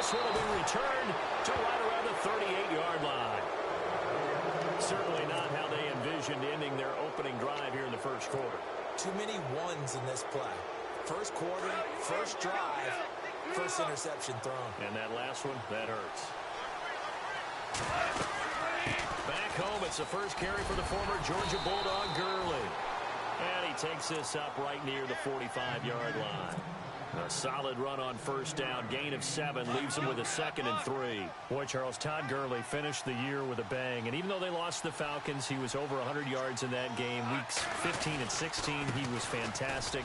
this one will be returned to right around the 38-yard line. Certainly not how they envisioned ending their opening drive here in the first quarter. Too many ones in this play. First quarter, first drive, first interception thrown. And that last one, that hurts. Back home, it's the first carry for the former Georgia Bulldog, Gurley. And he takes this up right near the 45-yard line. A solid run on first down. Gain of 7 leaves him with a 2nd and 3. Boy, Charles, Todd Gurley finished the year with a bang. And even though they lost the Falcons, he was over 100 yards in that game. Weeks 15 and 16, he was fantastic.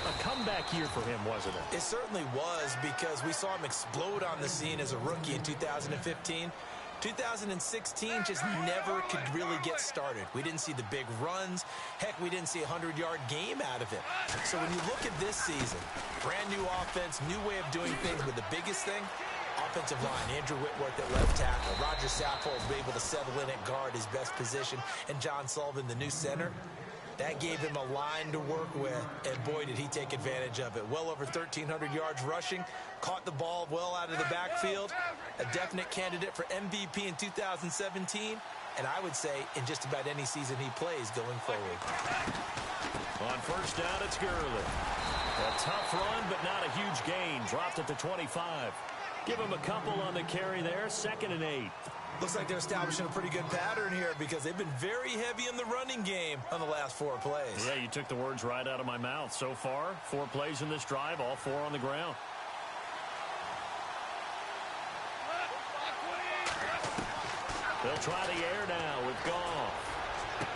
A comeback year for him, wasn't it? It certainly was, because we saw him explode on the scene as a rookie in 2015. 2016 just never could really get started. We didn't see the big runs. Heck, we didn't see a 100-yard game out of it. So when you look at this season, brand new offense, new way of doing things, but the biggest thing, offensive line, Andrew Whitworth at left tackle, Roger Saffold was able to settle in at guard, his best position, and John Sullivan, the new center. That gave him a line to work with, and boy, did he take advantage of it. Well over 1,300 yards rushing, caught the ball well out of the backfield, a definite candidate for MVP in 2017, and I would say in just about any season he plays going forward. On first down, it's Gurley. A tough run, but not a huge gain. Dropped at the 25. Give him a couple on the carry there, 2nd and 8. Looks like they're establishing a pretty good pattern here, because they've been very heavy in the running game on the last 4 plays. Yeah, you took the words right out of my mouth. So far, 4 plays in this drive, all 4 on the ground. They'll try the air now with Goff.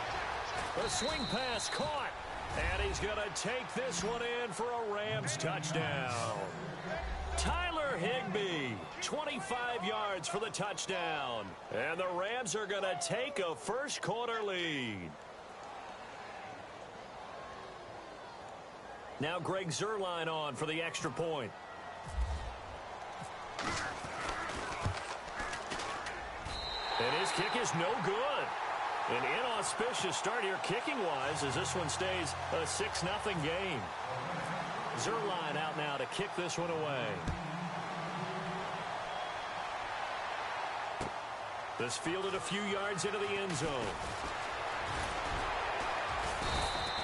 The swing pass caught. And he's going to take this one in for a Rams touchdown. Tyler Higbee, 25 yards for the touchdown. And the Rams are going to take a first quarter lead. Now Greg Zuerlein on for the extra point. And his kick is no good. An inauspicious start here kicking-wise as this one stays a 6-0 game. Zuerlein out now to kick this one away. This fielded a few yards into the end zone.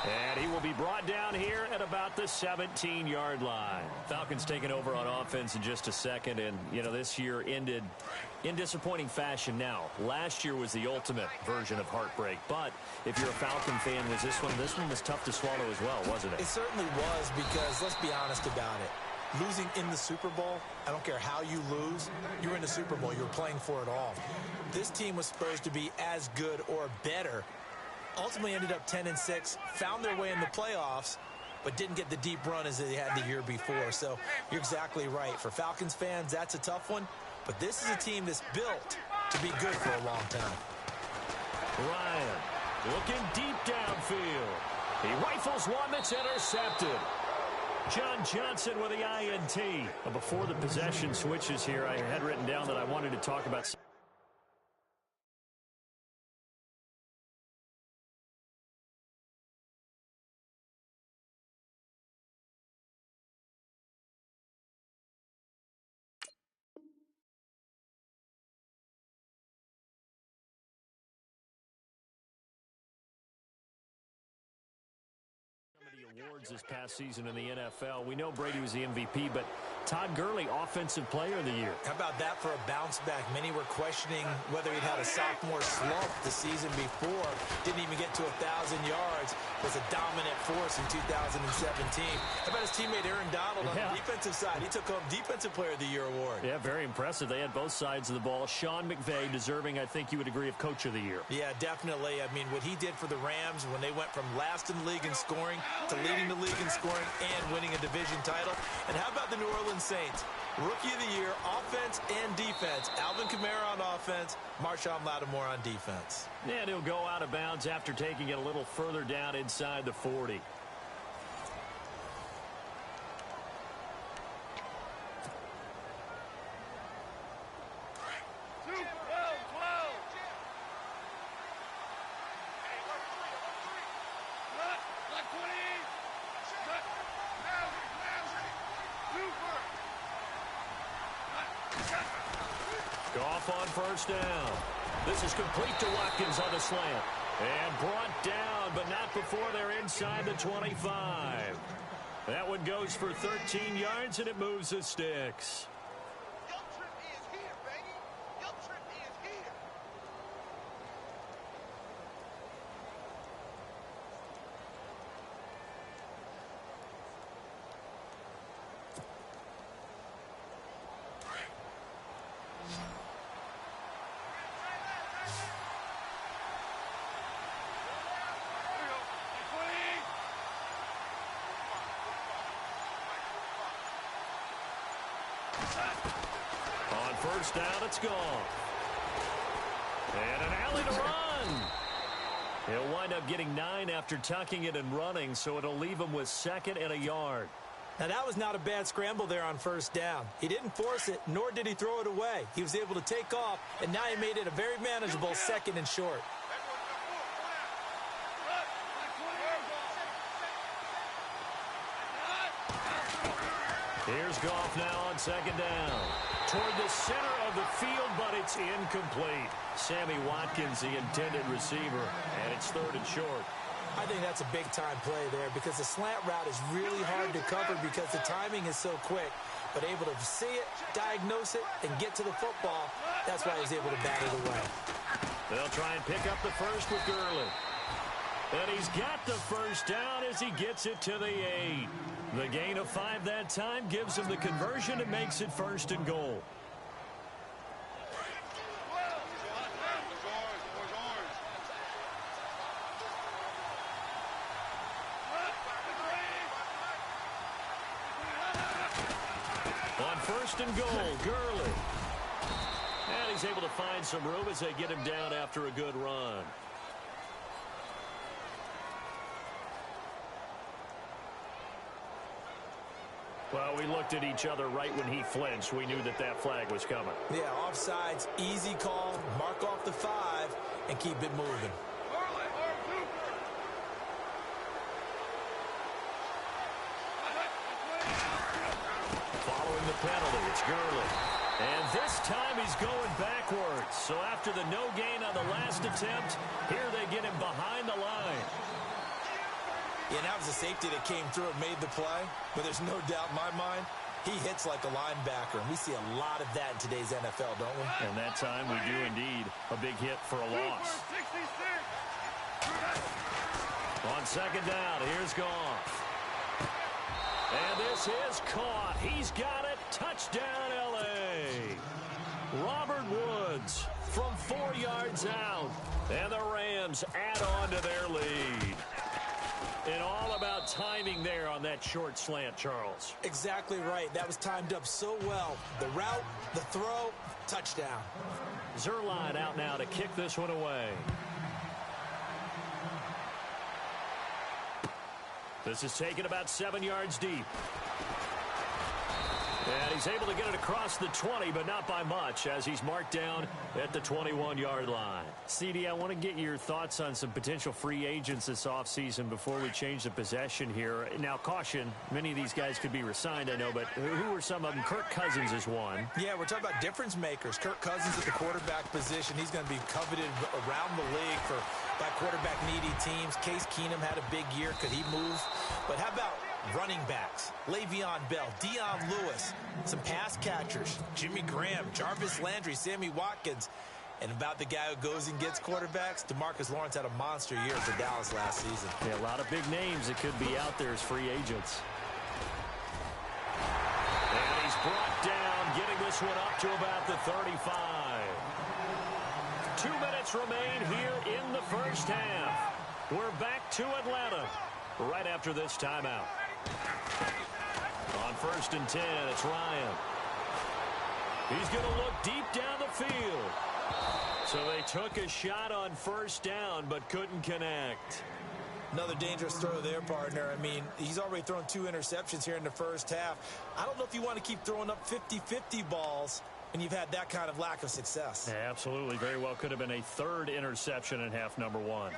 And he will be brought down here at about the 17-yard line. Falcons taking over on offense in just a second. And, you know, this year ended in disappointing fashion now. Last year was the ultimate version of heartbreak. But if you're a Falcon fan, was this one was tough to swallow as well, wasn't it? It certainly was, because let's be honest about it. Losing in the Super Bowl, I don't care how you lose, you're in the Super Bowl. You're playing for it all. This team was supposed to be as good or better. Ultimately ended up 10-6, found their way in the playoffs, but didn't get the deep run as they had the year before. So you're exactly right. For Falcons fans, that's a tough one. But this is a team that's built to be good for a long time. Ryan looking deep downfield. He rifles one that's intercepted. John Johnson with the INT. Before the possession switches here, I had written down that I wanted to talk about awards this past season in the NFL. We know Brady was the MVP, but Todd Gurley, Offensive Player of the Year. How about that for a bounce back? Many were questioning whether he'd had a sophomore slump the season before. Didn't even get to 1,000 yards. Was a dominant force in 2017. How about his teammate Aaron Donald on the defensive side? He took home Defensive Player of the Year award. Yeah, very impressive. They had both sides of the ball. Sean McVay deserving, I think you would agree, of Coach of the Year. Yeah, definitely. I mean, what he did for the Rams when they went from last in the league in scoring to leading the league in scoring and winning a division title. And how about the New Orleans Saints? Rookie of the Year, offense and defense. Alvin Kamara on offense, Marshawn Lattimore on defense. And he'll go out of bounds after taking it a little further down inside the 40. Goff on first down. This is complete to Watkins on the slant. And brought down, but not before they're inside the 25. That one goes for 13 yards, and it moves the sticks. On first down, it's gone. And an alley to run. He'll wind up getting 9 after tucking it and running, so it'll leave him with 2nd and a yard. Now, that was not a bad scramble there on first down. He didn't force it, nor did he throw it away. He was able to take off, and now he made it a very manageable 2nd and short. Here's Goff now on 2nd down. Toward the center of the field, but it's incomplete. Sammy Watkins, the intended receiver, and it's 3rd and short. I think that's a big-time play there because the slant route is really hard to cover because the timing is so quick. But able to see it, diagnose it, and get to the football, that's why he's able to bat it away. They'll try and pick up the first with Gurley. And he's got the first down as he gets it to the 8. The gain of 5 that time gives him the conversion and makes it 1st and goal. On 1st and goal, Gurley. And he's able to find some room as they get him down after a good run. Well, we looked at each other right when he flinched. We knew that that flag was coming. Yeah, offsides, easy call, mark off the 5, and keep it moving. Following the penalty, it's Gurley. And this time he's going backwards. So after the no gain on the last attempt, here they get him behind the line. Yeah, and that was a safety that came through and made the play. But there's no doubt in my mind, he hits like a linebacker. And we see a lot of that in today's NFL, don't we? And that time we do indeed. A big hit for a loss. On 2nd down, here's Goff. And this is caught. He's got it. Touchdown, L.A. Robert Woods from 4 yards out. And the Rams add on to their lead. And all about timing there on that short slant, Charles. Exactly right. That was timed up so well. The route, the throw, touchdown. Zerline out now to kick this one away. This is taken about 7 yards deep. And he's able to get it across the 20, but not by much, as he's marked down at the 21-yard line. CD, I want to get your thoughts on some potential free agents this offseason before we change the possession here. Now, caution, many of these guys could be re-signed, I know, but who are some of them? Kirk Cousins is one. Yeah, we're talking about difference makers. Kirk Cousins at the quarterback position. He's going to be coveted around the league by quarterback-needy teams. Case Keenum had a big year. Could he move? But how about running backs? Le'Veon Bell, Dion Lewis, some pass catchers, Jimmy Graham, Jarvis Landry, Sammy Watkins. And about the guy who goes and gets quarterbacks, DeMarcus Lawrence had a monster year for Dallas last season. Yeah, a lot of big names that could be out there as free agents. And he's brought down, getting this one up to about the 35. 2 minutes remain here in the first half. We're back to Atlanta right after this timeout. On 1st and 10, it's Ryan. He's going to look deep down the field. So they took a shot on 1st down, but couldn't connect. Another dangerous throw there, partner. I mean, he's already thrown 2 interceptions here in the first half. I don't know if you want to keep throwing up 50-50 balls when you've had that kind of lack of success. Yeah, absolutely. Very well could have been a 3rd interception in half number 1.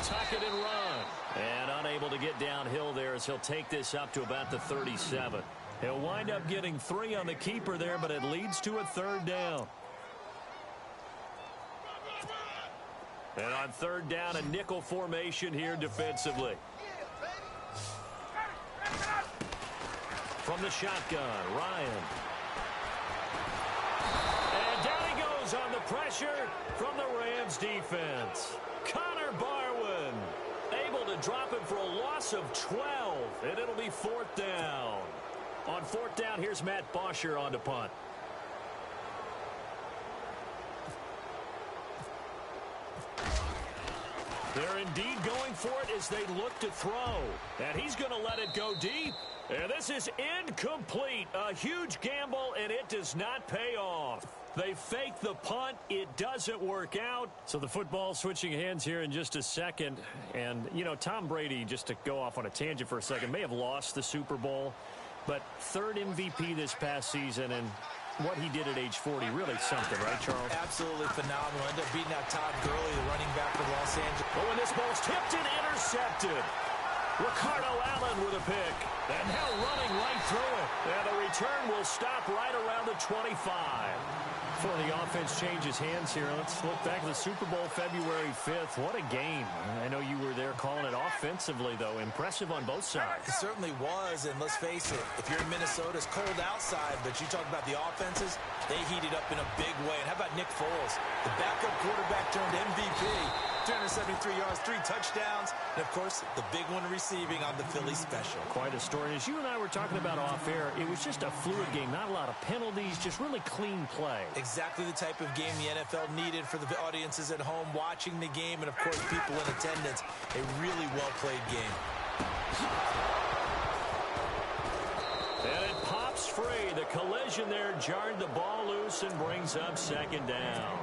tuck it and run. And unable to get downhill there as he'll take this up to about the 37. He'll wind up getting 3 on the keeper there, but it leads to a 3rd down. And on 3rd down, a nickel formation here defensively. From the shotgun, Ryan. And down he goes on the pressure from the Rams defense. Connor Barwin able to drop it for a loss of 12, and it'll be 4th down. On 4th down, here's Matt Bosher on to punt. They're indeed going for it as they look to throw. And he's going to let it go deep. And this is incomplete. A huge gamble, and it does not pay off. They fake the punt. It doesn't work out. So the football switching hands here in just a second. And, you know, Tom Brady, just to go off on a tangent for a second, may have lost the Super Bowl. But 3rd MVP this past season, and what he did at age 40, really something, right, Charles? Absolutely phenomenal. Ended up beating out Todd Gurley, the running back for Los Angeles. Oh, and this ball's tipped and intercepted. Ricardo Allen with a pick. And now running right through it. And the return will stop right around the 25. Before the offense changes hands here, let's look back at the Super Bowl February 5th. What a game. I know you were there calling it offensively, though. Impressive on both sides. It certainly was, and let's face it, if you're in Minnesota, it's cold outside, but you talk about the offenses, they heated up in a big way. And how about Nick Foles? The backup quarterback turned MVP. 373 yards, 3 touchdowns, and, of course, the big one receiving on the Philly special. Quite a story. As you and I were talking about off air, it was just a fluid game. Not a lot of penalties, just really clean play. Exactly the type of game the NFL needed for the audiences at home watching the game, and, of course, people in attendance. A really well-played game. And it pops free. The collision there jarred the ball loose and brings up 2nd down.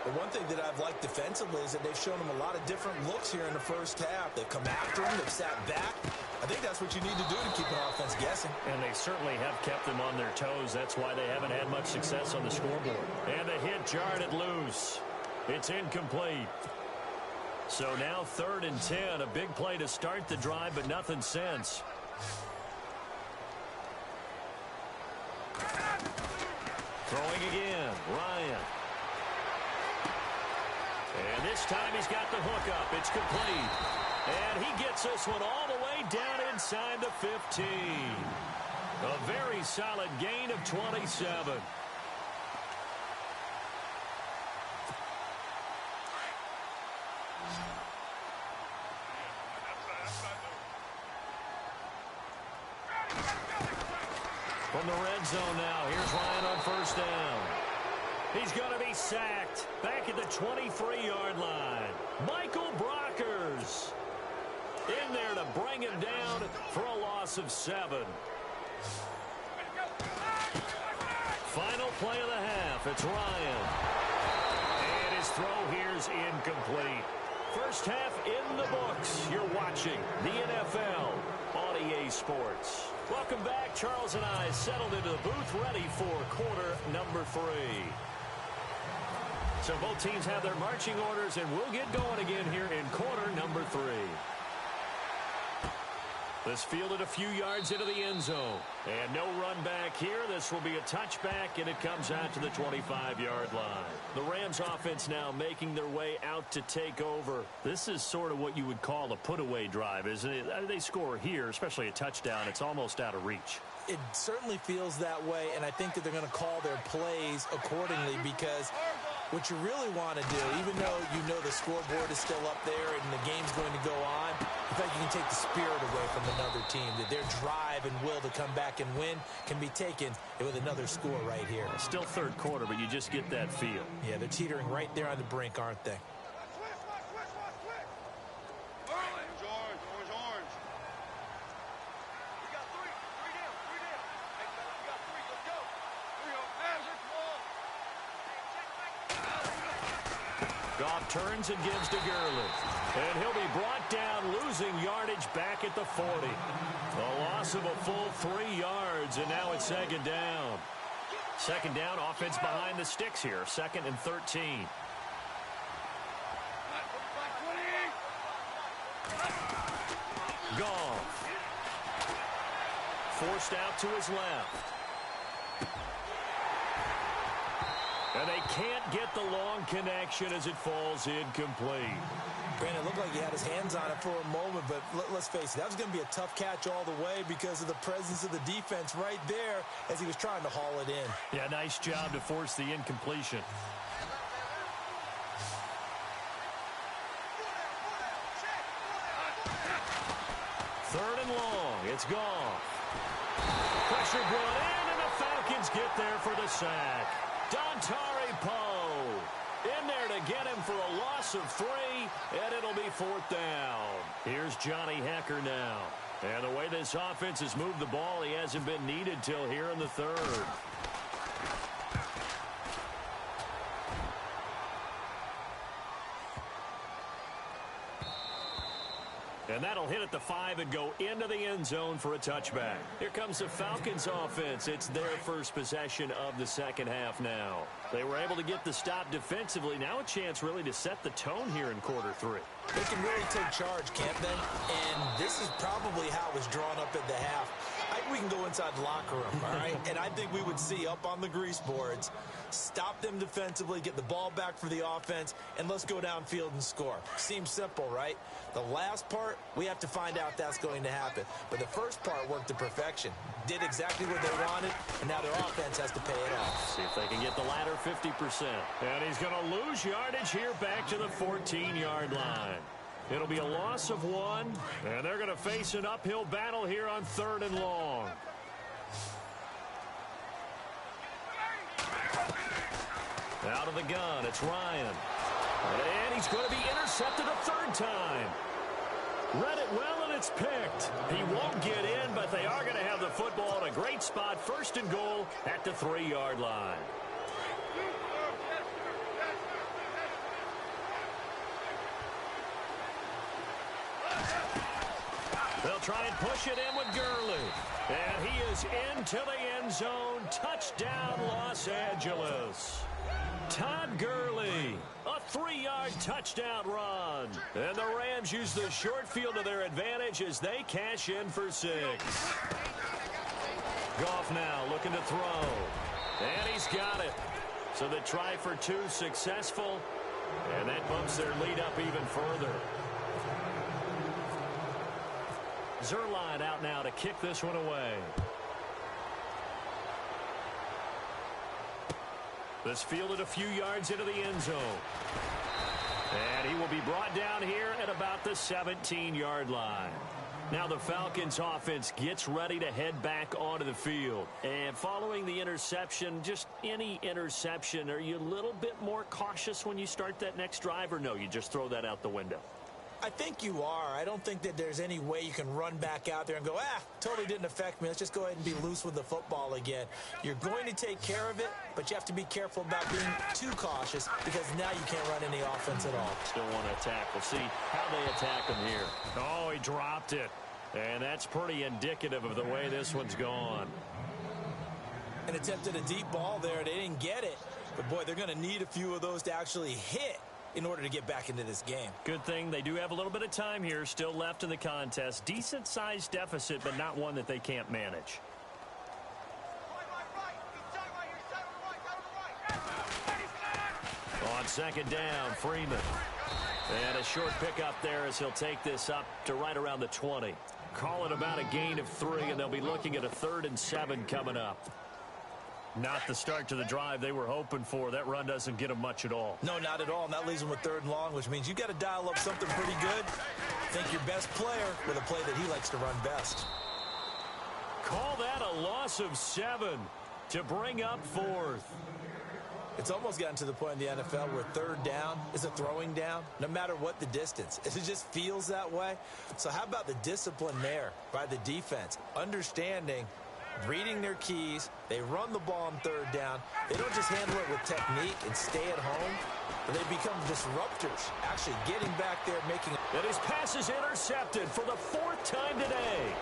The one thing that I've liked defensively is that they've shown them a lot of different looks here in the first half. They've come after them. They've sat back. I think that's what you need to do to keep an offense guessing. And they certainly have kept them on their toes. That's why they haven't had much success on the scoreboard. And the hit jarred it loose. It's incomplete. So now 3rd and 10. A big play to start the drive, but nothing since. Throwing again. Ryan. And this time he's got the hook up. It's complete. And he gets this one all the way down inside the 15. A very solid gain of 27. From the red zone now, here's Ryan on 1st down. He's going to be sacked back at the 23-yard line. Michael Brockers in there to bring him down for a loss of 7. Final play of the half. It's Ryan. And his throw here's incomplete. First half in the books. You're watching the NFL on EA Sports. Welcome back. Charles and I settled into the booth ready for quarter number 3. So both teams have their marching orders, and we'll get going again here in quarter number 3. This fielded a few yards into the end zone. And no run back here. This will be a touchback, and it comes out to the 25-yard line. The Rams offense now making their way out to take over. This is sort of what you would call a put-away drive, isn't it? They score here, especially a touchdown. It's almost out of reach. It certainly feels that way, and I think that they're going to call their plays accordingly because what you really want to do, even though you know the scoreboard is still up there and the game's going to go on, in fact, you can take the spirit away from another team. That their drive and will to come back and win can be taken with another score right here. Still 3rd quarter, but you just get that feel. Yeah, they're teetering right there on the brink, aren't they? Goff turns and gives to Gurley. And he'll be brought down, losing yardage back at the 40. A loss of a full 3 yards, and now it's 2nd down. 2nd down, offense behind the sticks here. 2nd and 13. Goff. Forced out to his left. And they can't get the long connection as it falls incomplete. Brandon, it looked like he had his hands on it for a moment, but let's face it, that was going to be a tough catch all the way because of the presence of the defense right there as he was trying to haul it in. Yeah, nice job to force the incompletion. Third and long. It's gone. Pressure brought in, and the Falcons get there for the sack. Dontari Poe in there to get him for a loss of 3, and it'll be 4th down. Here's Johnny Hecker now. And the way this offense has moved the ball, he hasn't been needed till here in the 3rd. And that'll hit at the 5 and go into the end zone for a touchback. Here comes the Falcons offense. It's their first possession of the second half now. They were able to get the stop defensively. Now a chance really to set the tone here in quarter 3. They can really take charge, can't they? And this is probably how it was drawn up at the half. I think we can go inside the locker room, all right? And I think we would see up on the grease boards, stop them defensively, get the ball back for the offense, and let's go downfield and score. Seems simple, right? The last part, we have to find out that's going to happen. But the first part worked to perfection. Did exactly what they wanted, and now their offense has to pay it off. See if they can get the latter 50%. And he's going to lose yardage here back to the 14-yard line. It'll be a loss of 1, and they're going to face an uphill battle here on 3rd and long. Out of the gun, it's Ryan. And he's going to be intercepted a 3rd time. Read it well, and it's picked. He won't get in, but they are going to have the football in a great spot. 1st and goal at the 3-yard line. They'll try and push it in with Gurley. And he is into the end zone. Touchdown, Los Angeles. Todd Gurley, a 3-yard touchdown run. And the Rams use the short field to their advantage as they cash in for 6. Goff now looking to throw. And he's got it. So the try for 2 successful. And that bumps their lead up even further. Zerline out now to kick this one away. This fielded a few yards into the end zone. And he will be brought down here at about the 17-yard line. Now the Falcons offense gets ready to head back onto the field. And following the interception, just any interception, are you a little bit more cautious when you start that next drive, or no, you just throw that out the window? I think you are. I don't think that there's any way you can run back out there and go, totally didn't affect me. Let's just go ahead and be loose with the football again. You're going to take care of it, but you have to be careful about being too cautious because now you can't run any offense at all. Still want to attack. We'll see how they attack him here. Oh, he dropped it. And that's pretty indicative of the way this one's gone. And attempted a deep ball there. They didn't get it. But, boy, they're going to need a few of those to actually hit in order to get back into this game. Good thing they do have a little bit of time here still left in the contest. Decent-sized deficit, but not one that they can't manage. On 2nd down, Freeman. And a short pickup there as he'll take this up to right around the 20. Call it about a gain of 3, and they'll be looking at a 3rd and 7 coming up. Not the start to the drive they were hoping for. That run doesn't get them much at all. No, not at all. And that leaves them with 3rd and long, which means you've got to dial up something pretty good. Think your best player with a play that he likes to run best. Call that a loss of 7 to bring up 4th. It's almost gotten to the point in the NFL where 3rd down is a throwing down, no matter what the distance. It just feels that way. So how about the discipline there by the defense? Understanding, reading their keys. They run the ball on 3rd down. They don't just handle it with technique and stay at home, but they become disruptors, actually getting back there, making it. And his pass is intercepted for the 4th time today.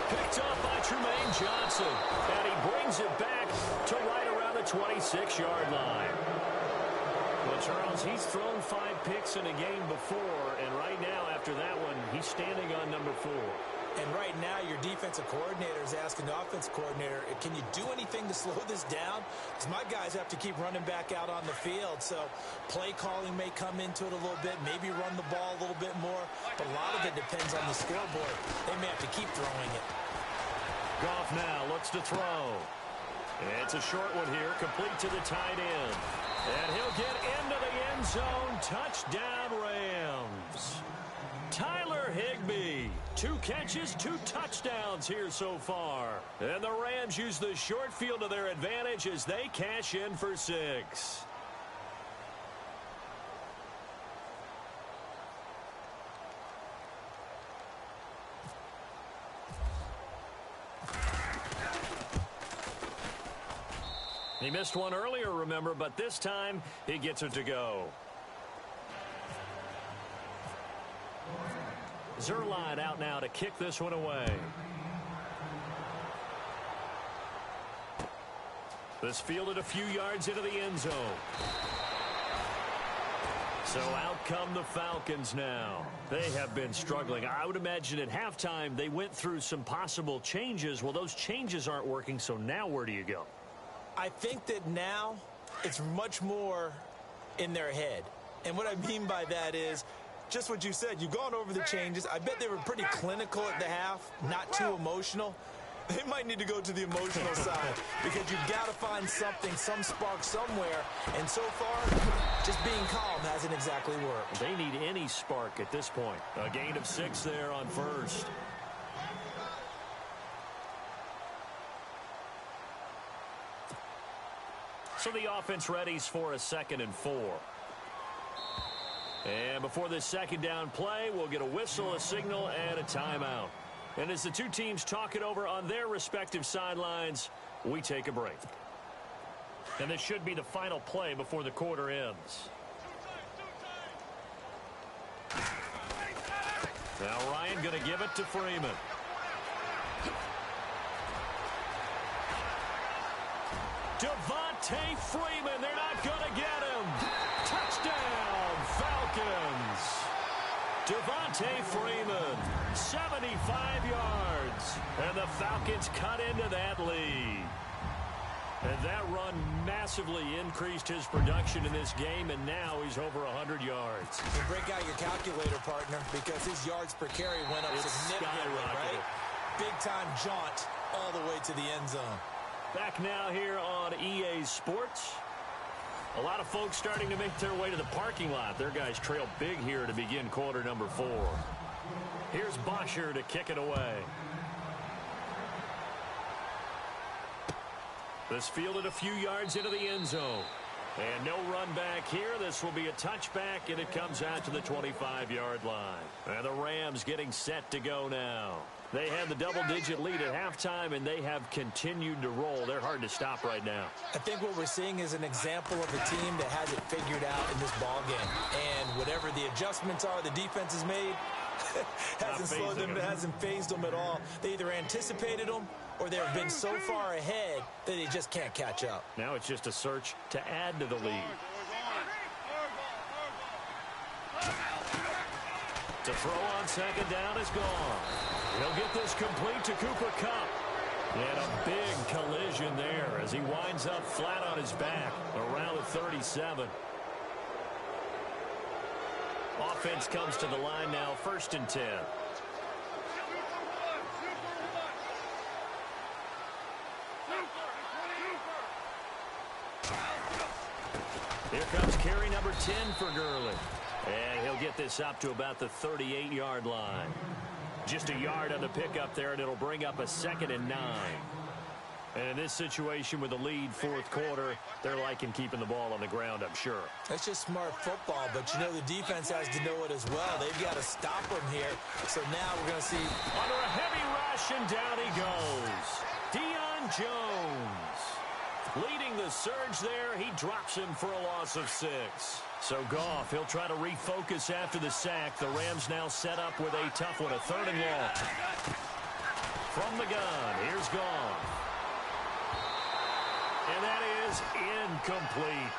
Picked up by Trumaine Johnson, and he brings it back to right around the 26-yard line. Well, Charles, he's thrown 5 picks in a game before, and right now, after that one, he's standing on number 4. And right now, your defensive coordinator is asking the offensive coordinator, can you do anything to slow this down? Because my guys have to keep running back out on the field. So play calling may come into it a little bit, maybe run the ball a little bit more. But a lot of it depends on the scoreboard. They may have to keep throwing it. Goff now looks to throw. It's a short one here, complete to the tight end. And he'll get into the end zone. Touchdown, Rams. Tyler Higbee, 2 catches, 2 touchdowns here so far. And the Rams use the short field to their advantage as they cash in for 6. He missed one earlier, remember, but this time he gets it to go. Zerline out now to kick this one away. This fielded a few yards into the end zone. So out come the Falcons now. They have been struggling. I would imagine at halftime they went through some possible changes. Well, those changes aren't working, so now where do you go? I think that now it's much more in their head. And what I mean by that is just what you said. You've gone over the changes. I bet they were pretty clinical at the half, not too emotional. They might need to go to the emotional side because you've got to find something, some spark somewhere. And so far, just being calm hasn't exactly worked. They need any spark at this point. A gain of 6 there on first. So the offense readies for a 2nd and 4. And before this 2nd down play, we'll get a whistle, a signal, and a timeout. And as the 2 teams talk it over on their respective sidelines, we take a break. And this should be the final play before the quarter ends. Now Ryan going to give it to Freeman. Devontae Freeman, they're not going to get him. Touchdown, Falcons. Devontae Freeman, 75 yards. And the Falcons cut into that lead. And that run massively increased his production in this game, and now he's over 100 yards. You break out your calculator, partner, because his yards per carry went up significantly, right? Big-time jaunt all the way to the end zone. Back now here on EA Sports. A lot of folks starting to make their way to the parking lot. Their guys trail big here to begin quarter number 4. Here's Bosher to kick it away. This fielded a few yards into the end zone. And no run back here. This will be a touchback, and it comes out to the 25-yard line. And the Rams getting set to go now. They had the double-digit lead at halftime, and they have continued to roll. They're hard to stop right now. I think what we're seeing is an example of a team that has it figured out in this ballgame. And whatever the adjustments are the defense has made, hasn't slowed them, hasn't phased them at all. They either anticipated them or they've been so far ahead that they just can't catch up. Now it's just a search to add to the lead. To throw on 2nd down is gone. He'll get this complete to Cooper Kupp. And a big collision there as he winds up flat on his back around the 37. Offense comes to the line now, 1st and 10. Here comes carry number 10 for Gurley. And he'll get this up to about the 38-yard line. Just a yard on the pickup there, and it'll bring up a 2nd and 9. And in this situation with the lead 4th quarter, they're liking keeping the ball on the ground, I'm sure. That's just smart football, but you know the defense has to know it as well. They've got to stop him here. So now we're going to see. Under a heavy rush, and down he goes. Deion Jones. Leading the surge there, he drops him for a loss of 6. So Goff, he'll try to refocus after the sack. The Rams now set up with a tough one, a 3rd and long. From the gun, here's Goff. And that is incomplete.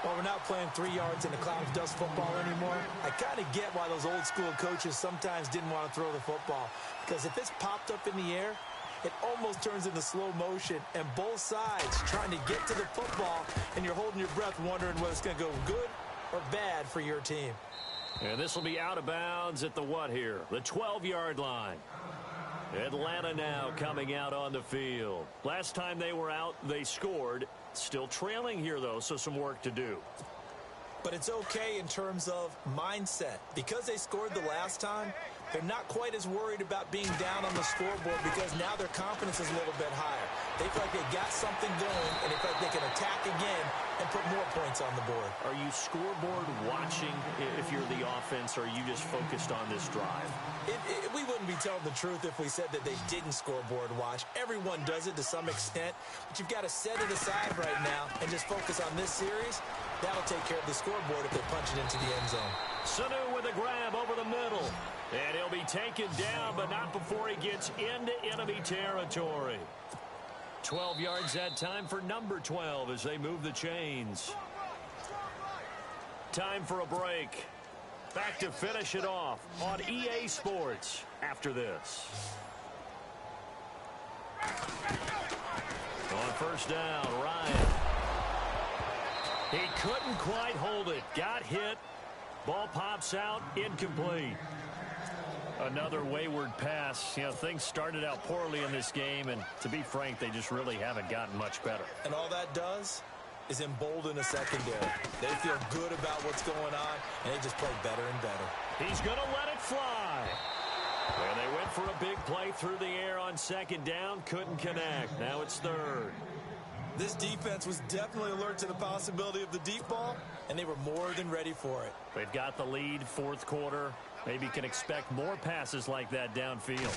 Well, we're not playing 3 yards in a cloud of dust football anymore. I kind of get why those old school coaches sometimes didn't want to throw the football. Because if it's popped up in the air, it almost turns into slow motion. And both sides trying to get to the football, and you're holding your breath wondering whether it's going to go good or bad for your team. And this will be out of bounds at the what here? The 12-yard line. Atlanta now coming out on the field. Last time they were out, they scored. Still trailing here, though, so some work to do. But it's okay in terms of mindset. Because they scored the last time, they're not quite as worried about being down on the scoreboard because now their confidence is a little bit higher. They feel like they got something going, and they feel like they can attack again and put more points on the board. Are you scoreboard watching if you're the offense, or are you just focused on this drive? We wouldn't be telling the truth if we said that they didn't scoreboard watch. Everyone does it to some extent, but you've got to set it aside right now and just focus on this series. That'll take care of the scoreboard if they punch it into the end zone. Sanu with a grab over the middle. And he'll be taken down, but not before he gets into enemy territory. 12 yards that time for number 12 as they move the chains. Time for a break. Back to finish it off on EA Sports after this. On first down, Ryan. He couldn't quite hold it. Got hit. Ball pops out. Incomplete. Another wayward pass. You know, things started out poorly in this game, and to be frank, they just really haven't gotten much better. And all that does is embolden a secondary. They feel good about what's going on, and they just play better and better. He's going to let it fly. And they went for a big play through the air on second down. Couldn't connect. Now it's third. This defense was definitely alert to the possibility of the deep ball, and they were more than ready for it. They've got the lead, fourth quarter. Maybe can expect more passes like that downfield.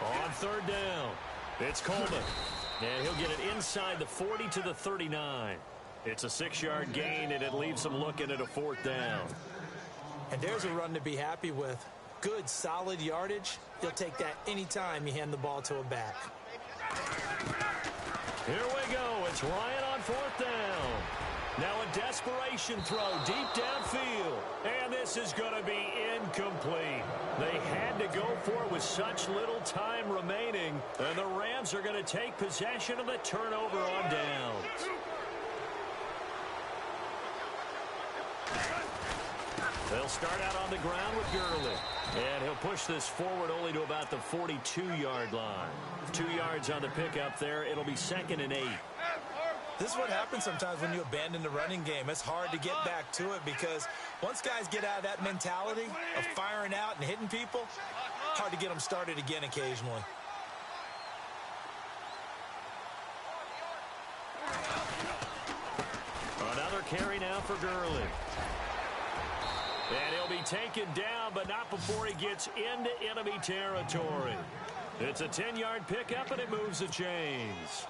On third down, it's Coleman. And he'll get it inside the 40 to the 39. It's a 6-yard gain, and it leaves them looking at a fourth down. And there's a run to be happy with. Good, solid yardage. You'll take that anytime you hand the ball to a back. Here we go. It's Ryan on fourth down. Now a desperation throw deep downfield. And this is going to be incomplete. They had to go for it with such little time remaining. And the Rams are going to take possession of the turnover on downs. They'll start out on the ground with Gurley. And he'll push this forward only to about the 42-yard line. 2 yards on the pickup there. It'll be 2nd and 8. This is what happens sometimes when you abandon the running game. It's hard to get back to it because once guys get out of that mentality of firing out and hitting people, hard to get them started again occasionally. Another carry now for Gurley. And he'll be taken down, but not before he gets into enemy territory. It's a 10-yard pickup, and it moves the chains.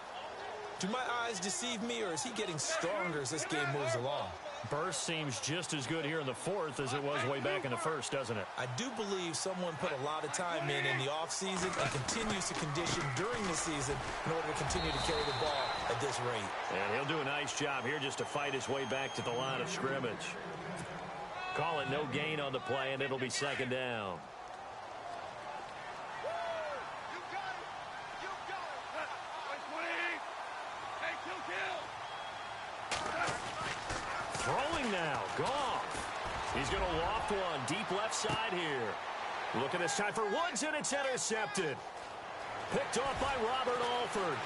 Do my eyes deceive me, or is he getting stronger as this game moves along? Burst seems just as good here in the fourth as it was way back in the first, doesn't it? I do believe someone put a lot of time in the offseason and continues to condition during the season in order to continue to carry the ball at this rate. And he'll do a nice job here just to fight his way back to the line of scrimmage. Call it no gain on the play, and it'll be 2nd down. Throwing now, Goff. He's going to loft one deep left side here. Looking this time for Woods, and it's intercepted. Picked off by Robert Alford.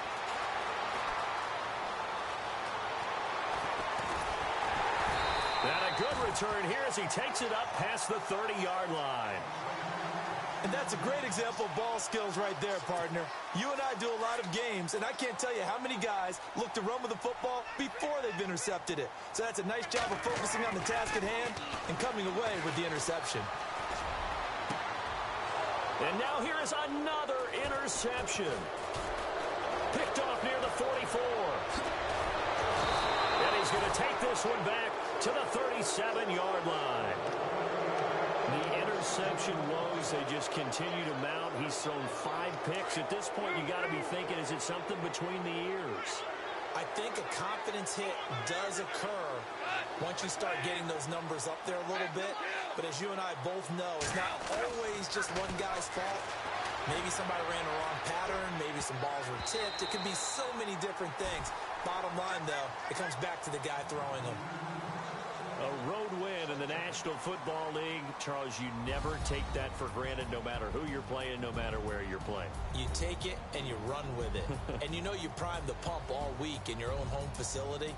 And a good return here as he takes it up past the 30-yard line. And that's a great example of ball skills right there, partner. You and I do a lot of games, and I can't tell you how many guys look to run with the football before they've intercepted it. So that's a nice job of focusing on the task at hand and coming away with the interception. And now here is another interception. Picked off near the 44. And he's going to take this one back to the 37-yard line. The interception woes, they just continue to mount. He's thrown 5 picks. At this point, you got to be thinking, is it something between the ears? I think a confidence hit does occur once you start getting those numbers up there a little bit. But as you and I both know, it's not always just one guy's fault. Maybe somebody ran the wrong pattern. Maybe some balls were tipped. It could be so many different things. Bottom line, though, it comes back to the guy throwing them. A road win in the National Football League. Charles, you never take that for granted no matter who you're playing, no matter where you're playing. You take it and you run with it. And you know you primed the pump all week in your own home facility.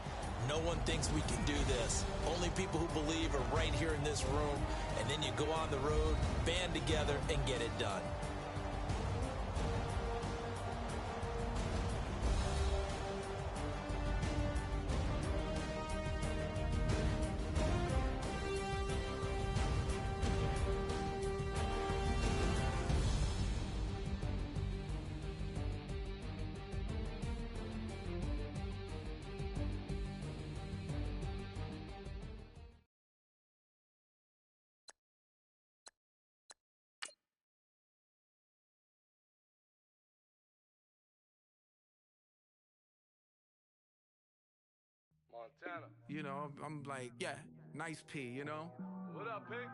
No one thinks we can do this. Only people who believe are right here in this room. And then you go on the road, band together, and get it done. Montana. You know, I'm like, yeah, nice P, you know? What up, Pink?